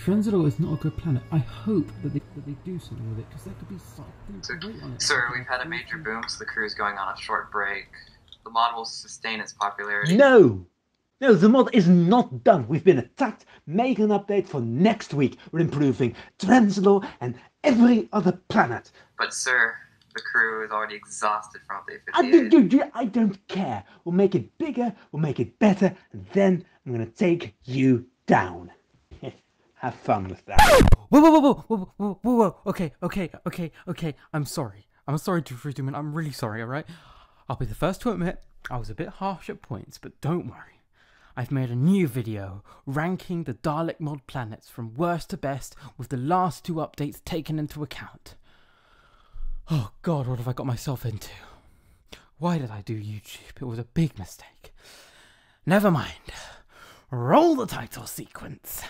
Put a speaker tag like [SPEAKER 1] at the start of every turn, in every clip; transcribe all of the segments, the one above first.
[SPEAKER 1] HELLLLLO is not a good planet. I hope that they do something with it, because there could be something great on it.
[SPEAKER 2] Sir, we've had a major boom, so the crew is going on a short break. The mod will sustain its popularity.
[SPEAKER 3] No! No, the mod is not done. We've been attacked. Make an update for next week. We're improving HELLLLLO and every other planet.
[SPEAKER 2] But sir, the crew is already exhausted from update 58.
[SPEAKER 3] I don't care. We'll make it bigger, we'll make it better, and then I'm gonna take you down. Have fun with that.
[SPEAKER 1] Whoa. Okay. I'm sorry, Didgeridoomen. I'm really sorry, alright? I'll be the first to admit I was a bit harsh at points, but don't worry. I've made a new video ranking the Dalek Mod planets from worst to best with the last 2 updates taken into account. Oh god, what have I got myself into? Why did I do YouTube? It was a big mistake. Never mind. Roll the title sequence.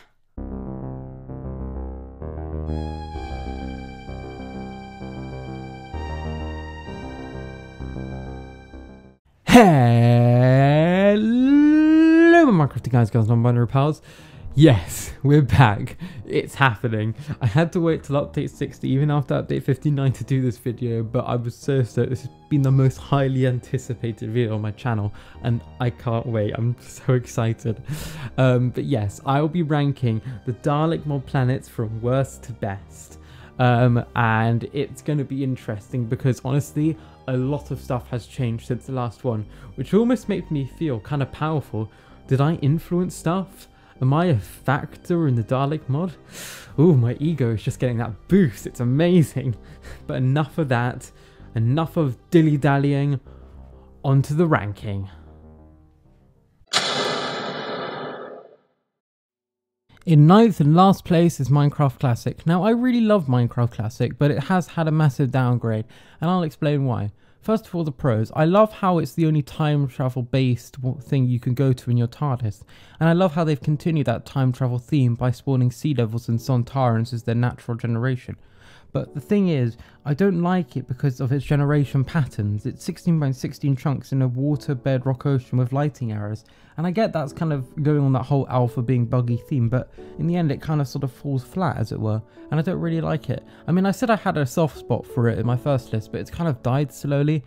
[SPEAKER 1] Hello, Minecrafty guys, non-binary pals. Yes, we're back. It's happening. I had to wait till update 60, even after update 59, to do this video, but I was so stoked. This has been the most highly anticipated video on my channel, and I can't wait. I'm so excited. But yes, I'll be ranking the Dalek Mod planets from worst to best. And it's going to be interesting because honestly, a lot of stuff has changed since the last one, which almost makes me feel kind of powerful. Did I influence stuff? Am I a factor in the Dalek mod? Ooh, my ego is just getting that boost. It's amazing. But enough of that. Enough of dilly-dallying. Onto the ranking. In 9th and last place is Minecraft Classic. Now, I really love Minecraft Classic, but it has had a massive downgrade, and I'll explain why. First of all, the pros. I love how it's the only time travel based thing you can go to in your TARDIS, and I love how they've continued that time travel theme by spawning sea devils and Sontarans as their natural generation. But the thing is, I don't like it because of its generation patterns. It's 16 by 16 chunks in a water bedrock ocean with lighting errors, and I get that's kind of going on that whole alpha being buggy theme, but in the end it kind of sort of falls flat, as it were, and I don't really like it. I mean, I said I had a soft spot for it in my first list, but it's kind of died slowly.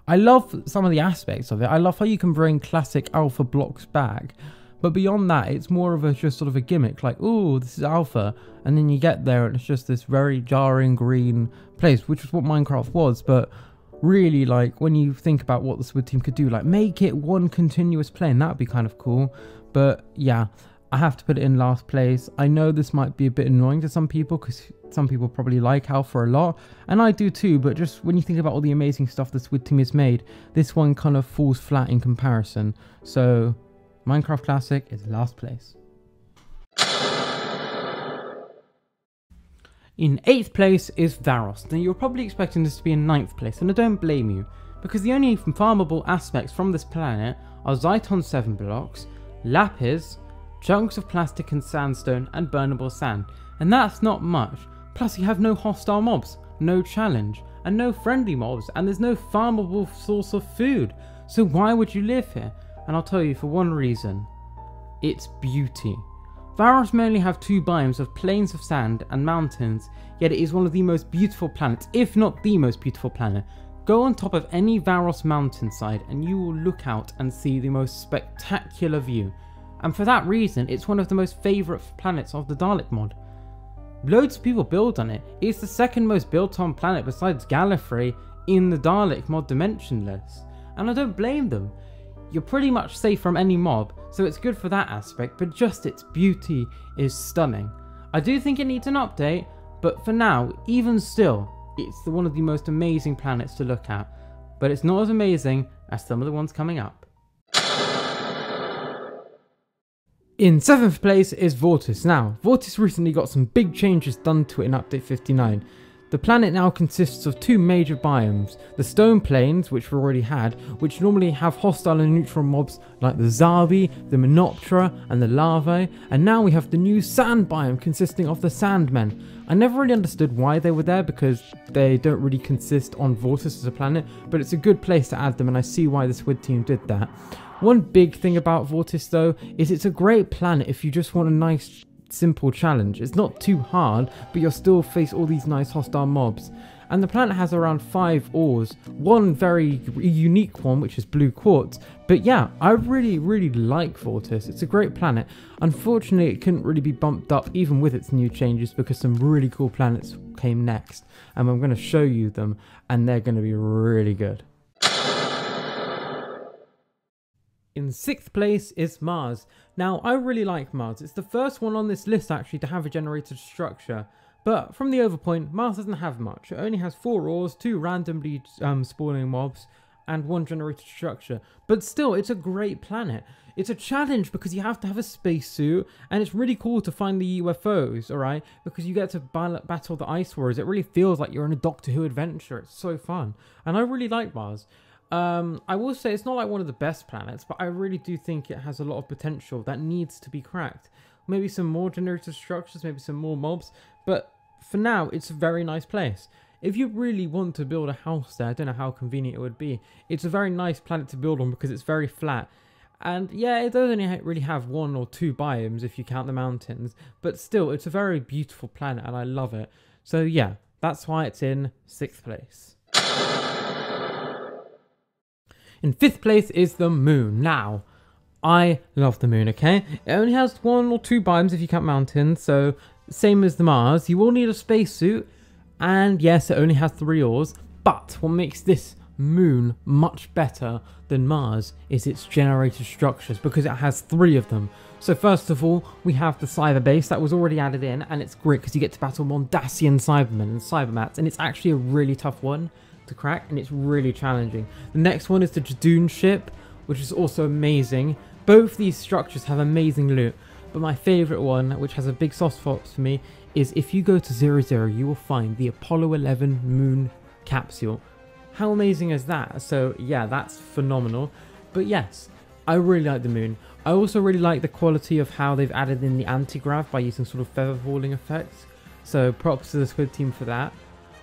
[SPEAKER 1] I love some of the aspects of it. I love how you can bring classic alpha blocks back, but beyond that, it's more of a just sort of a gimmick, like, ooh, this is alpha, and then you get there and it's just this very jarring green place, which is what Minecraft was. But really, like, when you think about what the Squid team could do, like, make it one continuous plane, that'd be kind of cool. But yeah, I have to put it in last place. I know this might be a bit annoying to some people, because some people probably like alpha a lot, and I do too, but just when you think about all the amazing stuff the Squid team has made, this one kind of falls flat in comparison. So Minecraft Classic is last place. In 8th place is Varos. Now, you're probably expecting this to be in 9th place, and I don't blame you, because the only farmable aspects from this planet are Zyton 7 blocks, lapis, chunks of plastic and sandstone, and burnable sand, and that's not much. Plus, you have no hostile mobs, no challenge, and no friendly mobs, and there's no farmable source of food. So why would you live here? And I'll tell you, for one reason. It's beauty. Varos may only have 2 biomes of plains of sand and mountains, yet it is one of the most beautiful planets, if not the most beautiful planet. Go on top of any Varos mountainside and you will look out and see the most spectacular view. And for that reason, it's one of the most favourite planets of the Dalek mod. Loads of people build on it. It's the 2nd most built on planet besides Galifrey in the Dalek mod dimension list. And I don't blame them. You're pretty much safe from any mob, so it's good for that aspect, but just its beauty is stunning. I do think it needs an update, but for now, even still, it's one of the most amazing planets to look at. But it's not as amazing as some of the ones coming up. In 7th place is Vortis. Now, Vortis recently got some big changes done to it in update 59. The planet now consists of 2 major biomes, the stone plains, which we already had, which normally have hostile and neutral mobs like the Zabi, the Menoptera and the Larvae, and now we have the new sand biome consisting of the Sandmen. I never really understood why they were there because they don't really consist on Vortis as a planet, but it's a good place to add them and I see why the Squid team did that. One big thing about Vortis though is it's a great planet if you just want a nice simple challenge. It's not too hard, but you'll still face all these nice hostile mobs. And the planet has around 5 ores, one very unique one which is blue quartz. But yeah, I really like Vortis. It's a great planet. Unfortunately, it couldn't really be bumped up even with its new changes because some really cool planets came next. And I'm going to show you them and they're going to be really good. In 6th place is Mars. Now, I really like Mars. It's the first one on this list actually to have a generated structure. But from the overpoint, Mars doesn't have much. It only has 4 ores, 2 randomly spawning mobs, and 1 generated structure. But still, it's a great planet. It's a challenge because you have to have a spacesuit, and it's really cool to find the UFOs, alright? Because you get to battle the Ice Warriors. It really feels like you're in a Doctor Who adventure. It's so fun. And I really like Mars. I will say it's not like one of the best planets, but I really do think it has a lot of potential that needs to be cracked. Maybe some more generated structures, maybe some more mobs, but for now, it's a very nice place. If you really want to build a house there, I don't know how convenient it would be. It's a very nice planet to build on because it's very flat. And yeah, it does only really have 1 or 2 biomes if you count the mountains. But still, it's a very beautiful planet and I love it. So yeah, that's why it's in 6th place. In 5th place is the moon. Now, I love the moon, okay? It only has 1 or 2 biomes if you count mountains, so same as the Mars. You will need a spacesuit, and yes, it only has 3 ores, but what makes this moon much better than Mars is its generated structures, because it has 3 of them. So first of all, we have the cyber base that was already added in, and it's great because you get to battle Mondasian cybermen and cybermats, and it's actually a really tough one to crack, and it's really challenging. The next one is the Jadoon ship, which is also amazing. Both these structures have amazing loot, but my favourite one, which has a big soft spot for me, is if you go to 00, you will find the Apollo 11 moon capsule. How amazing is that? So yeah, that's phenomenal. But yes, I really like the moon. I also really like the quality of how they've added in the anti-grav by using sort of feather falling effects. So props to the Squid team for that.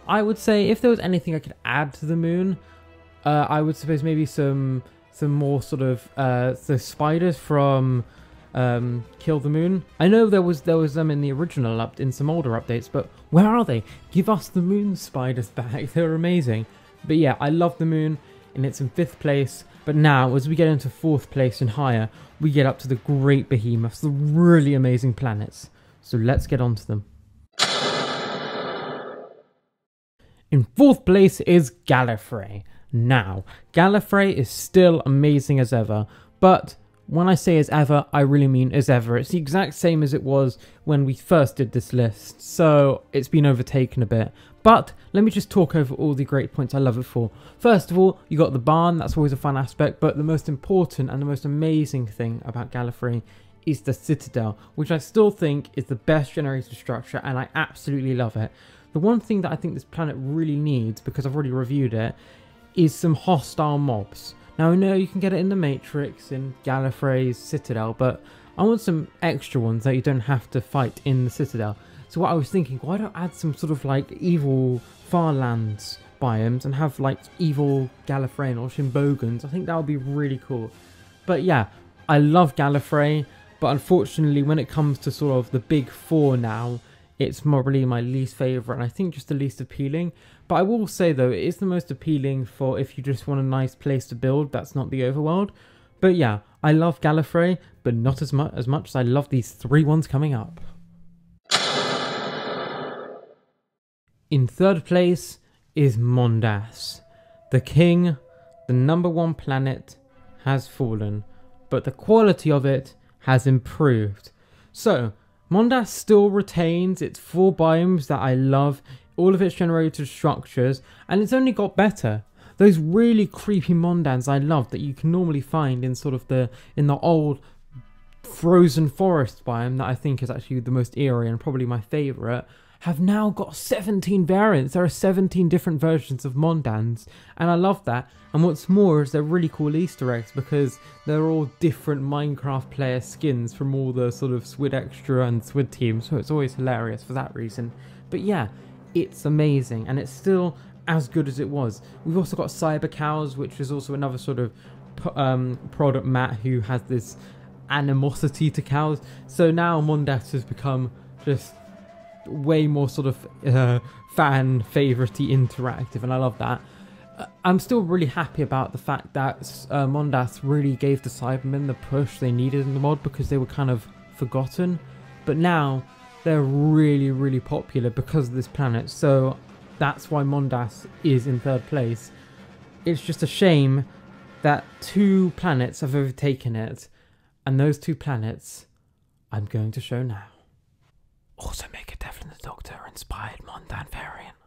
[SPEAKER 1] I would say if there was anything I could add to the moon, I would suppose maybe some more sort of the spiders from Kill the Moon. I know there was them in the original in some older updates, but where are they? Give us the moon spiders back. They're amazing. But yeah, I love the moon, and it's in 5th place. But now, as we get into 4th place and higher, we get up to the great behemoths, the really amazing planets. So let's get on to them. In 4th place is Galifrey. Now, Galifrey is still amazing as ever, but when I say as ever, I really mean as ever. It's the exact same as it was when we first did this list, so it's been overtaken a bit. But let me just talk over all the great points I love it for. First of all, you got the barn, that's always a fun aspect, but the most important and the most amazing thing about Galifrey is the Citadel, which I still think is the best generated structure, and I absolutely love it. The one thing that I think this planet really needs, because I've already reviewed it, is some hostile mobs. Now I know you can get it in the Matrix, in Galifrey's Citadel, but I want some extra ones that you don't have to fight in the Citadel. So what I was thinking, why don't I add some sort of like evil Farlands biomes and have like evil Galifreyan or Shimbogans? I think that would be really cool. But yeah, I love Galifrey, but unfortunately when it comes to sort of the big 4 now, it's probably my least favourite, and I think just the least appealing. But I will say though, it is the most appealing for if you just want a nice place to build that's not the overworld. But yeah, I love Galifrey, but not as much as I love these 3 ones coming up. In 3rd place is Mondas. The king, the #1 planet, has fallen, but the quality of it has improved. So, Mondas still retains its 4 biomes that I love, all of its generated structures, and it's only got better. Those really creepy Mondans I love that you can normally find in sort of the old frozen forest biome that I think is actually the most eerie and probably my favourite, have now got 17 variants. There are 17 different versions of Mondans, and I love that. And what's more is they're really cool Easter eggs because they're all different Minecraft player skins from all the sort of Swid Extra and Swid teams, so it's always hilarious for that reason. But yeah, it's amazing, and it's still as good as it was. We've also got Cyber Cows, which is also another sort of product Matt who has this animosity to cows. So now Mondas has become just way more sort of fan favourite-y interactive, and I love that. I'm still really happy about the fact that Mondas really gave the Cybermen the push they needed in the mod, because they were kind of forgotten, but now they're really, really popular because of this planet, so that's why Mondas is in 3rd place. It's just a shame that 2 planets have overtaken it, and those 2 planets I'm going to show now. Also, Mega Devlin the Doctor inspired Mondan variant.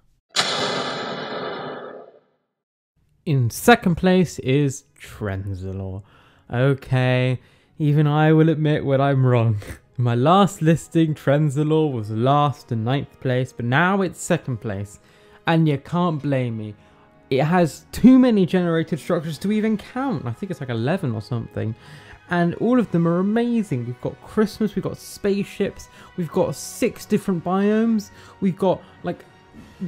[SPEAKER 1] In 2nd place is Trenzalore. Okay, even I will admit when I'm wrong. In my last listing, Trenzalore was last in 9th place, but now it's 2nd place. And you can't blame me. It has too many generated structures to even count. I think it's like 11 or something. And all of them are amazing. We've got Christmas, we've got spaceships, we've got 6 different biomes, we've got like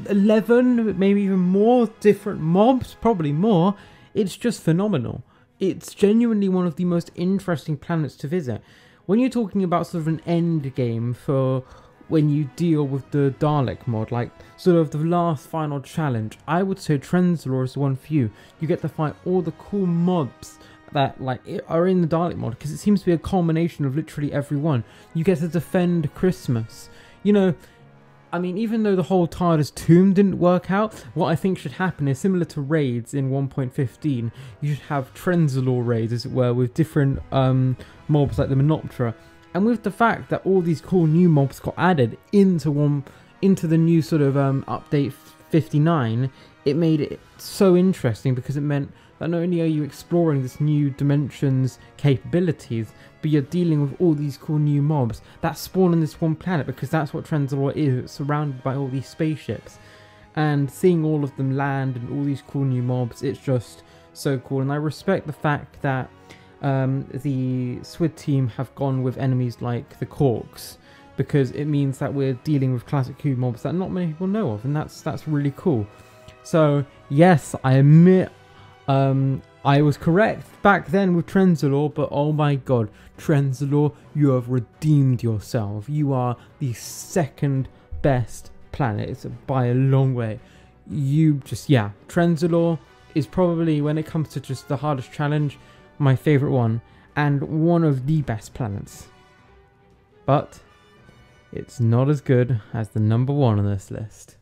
[SPEAKER 1] 11, maybe even more different mobs, probably more. It's just phenomenal. It's genuinely one of the most interesting planets to visit. When you're talking about sort of an end game for when you deal with the Dalek mod, like sort of the last final challenge, I would say Trenzalore is the one for you. You get to fight all the cool mobs that like are in the Dalek mod, because it seems to be a culmination of literally every one. You get to defend Christmas. You know, I mean, even though the whole TARDIS tomb didn't work out, what I think should happen is similar to raids in 1.15. You should have Trenzalore raids, as it were, with different mobs like the Menoptera. And with the fact that all these cool new mobs got added into the new sort of update 59, it made it so interesting, because it meant that not only are you exploring this new dimension's capabilities, but you're dealing with all these cool new mobs that spawn on this one planet, because that's what Trenzalore is. It's surrounded by all these spaceships, and seeing all of them land and all these cool new mobs, it's just so cool. And I respect the fact that the SWID team have gone with enemies like the Corks, because it means that we're dealing with classic Q mobs that not many people know of, and that's really cool. So yes, I admit I was correct back then with Trenzalore, but oh my god, Trenzalore, you have redeemed yourself. You are the 2nd best planet. It's by a long way. You just, yeah, Trenzalore is probably, when it comes to just the hardest challenge, my favourite one, and one of the best planets. But it's not as good as the number 1 on this list.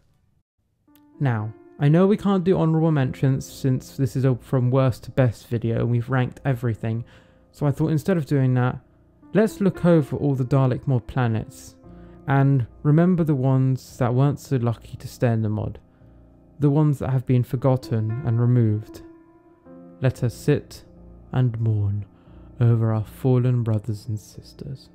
[SPEAKER 1] Now, I know we can't do honourable mentions since this is a from worst to best video and we've ranked everything, so I thought instead of doing that, let's look over all the Dalek mod planets and remember the ones that weren't so lucky to stay in the mod, the ones that have been forgotten and removed. Let us sit and mourn over our fallen brothers and sisters.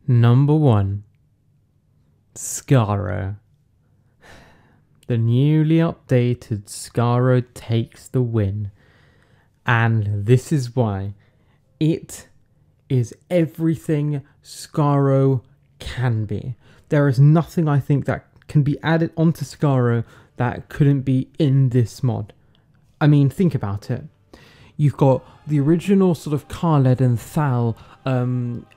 [SPEAKER 1] Number 1. Scarra. The newly updated Scarra takes the win. And this is why. It is everything Scarra can be. There is nothing I think that can be added onto Scarra that couldn't be in this mod. I mean, think about it. You've got the original sort of Khaled and Thal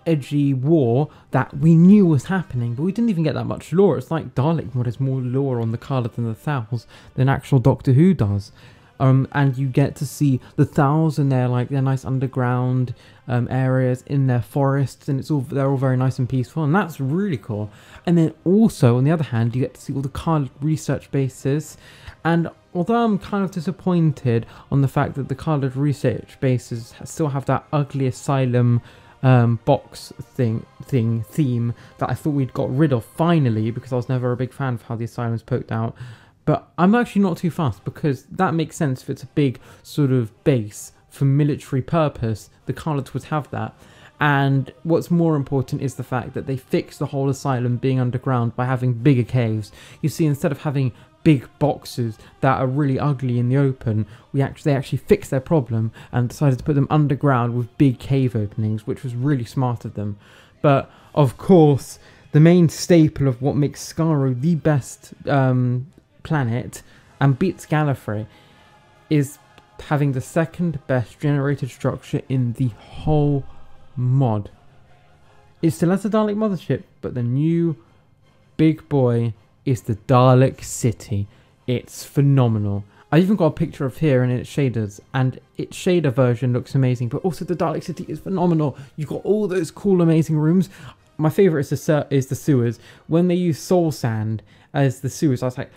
[SPEAKER 1] edgy war that we knew was happening, but we didn't even get that much lore. It's like Dalek Mod has more lore on the Khaled and the Thals than actual Doctor Who does. And you get to see the Thals in their nice underground areas in their forests, and they're all very nice and peaceful, and that's really cool. And then also on the other hand, you get to see all the Khaled research bases. And although I'm kind of disappointed on the fact that the Khaled research bases still have that ugly asylum box theme that I thought we'd got rid of finally, because I was never a big fan of how the asylum's poked out. But I'm actually not too fast, because that makes sense if it's a big sort of base for military purpose. The Khaleds would have that. And what's more important is the fact that they fixed the whole asylum being underground by having bigger caves. You see, instead of having big boxes that are really ugly in the open, they actually fixed their problem and decided to put them underground with big cave openings, which was really smart of them. But of course, the main staple of what makes Scarra the best planet and beats Galifrey is having the second best generated structure in the whole mod. It still has the Dalek mothership, but the new big boy is the Dalek city. It's phenomenal. I even got a picture of here and its shaders, and its shader version looks amazing, but also the Dalek city is phenomenal. You've got all those cool, amazing rooms. My favourite is the sewers. When they use soul sand as the sewers, I was like,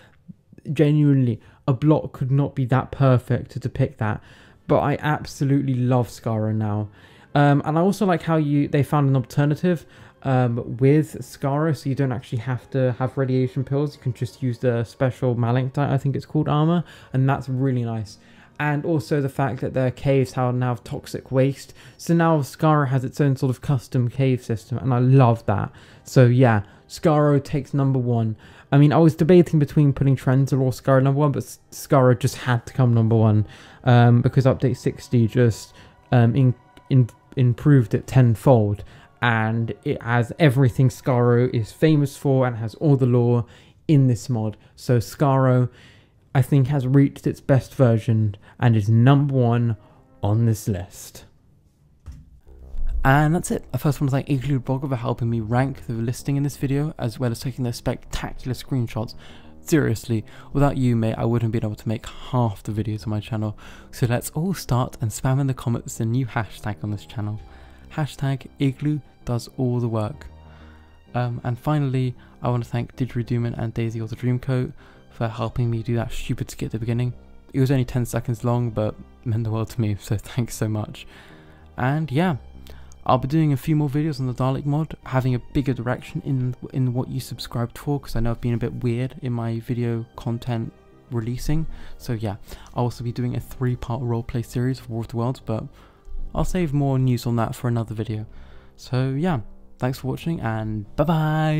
[SPEAKER 1] genuinely, a block could not be that perfect to depict that. But I absolutely love Scarra now. And I also like how they found an alternative with Scarra, so you don't actually have to have radiation pills. You can just use the special malachite, I think it's called, armor, and that's really nice. And also the fact that their caves now have toxic waste, so now Scarra has its own sort of custom cave system, and I love that. So yeah, Scarra takes number 1. I mean, I was debating between putting Trenzil or Scarra number 1, but Scarra just had to come number 1 because update 60 just improved it tenfold, and it has everything Scarra is famous for and has all the lore in this mod. So Scarra, I think, has reached its best version and is number 1 on this list. And that's it. I first want to thank Iglueblogger for helping me rank the listing in this video, as well as taking their spectacular screenshots. Seriously, without you, mate, I wouldn't have been able to make half the videos on my channel. So let's all start and spam in the comments the new hashtag on this channel. Hashtag Igloo does all the work. And finally, I want to thank Didgeridoomen and Daisy or the Dreamcoat for helping me do that stupid skit at the beginning. It was only 10 seconds long, but meant the world to me, so thanks so much. And yeah, I'll be doing a few more videos on the Dalek mod, having a bigger direction in what you subscribed for, because I know I've been a bit weird in my video content releasing. So yeah, I'll also be doing a 3-part roleplay series of War of the Worlds, but I'll save more news on that for another video. So yeah, thanks for watching, and bye bye.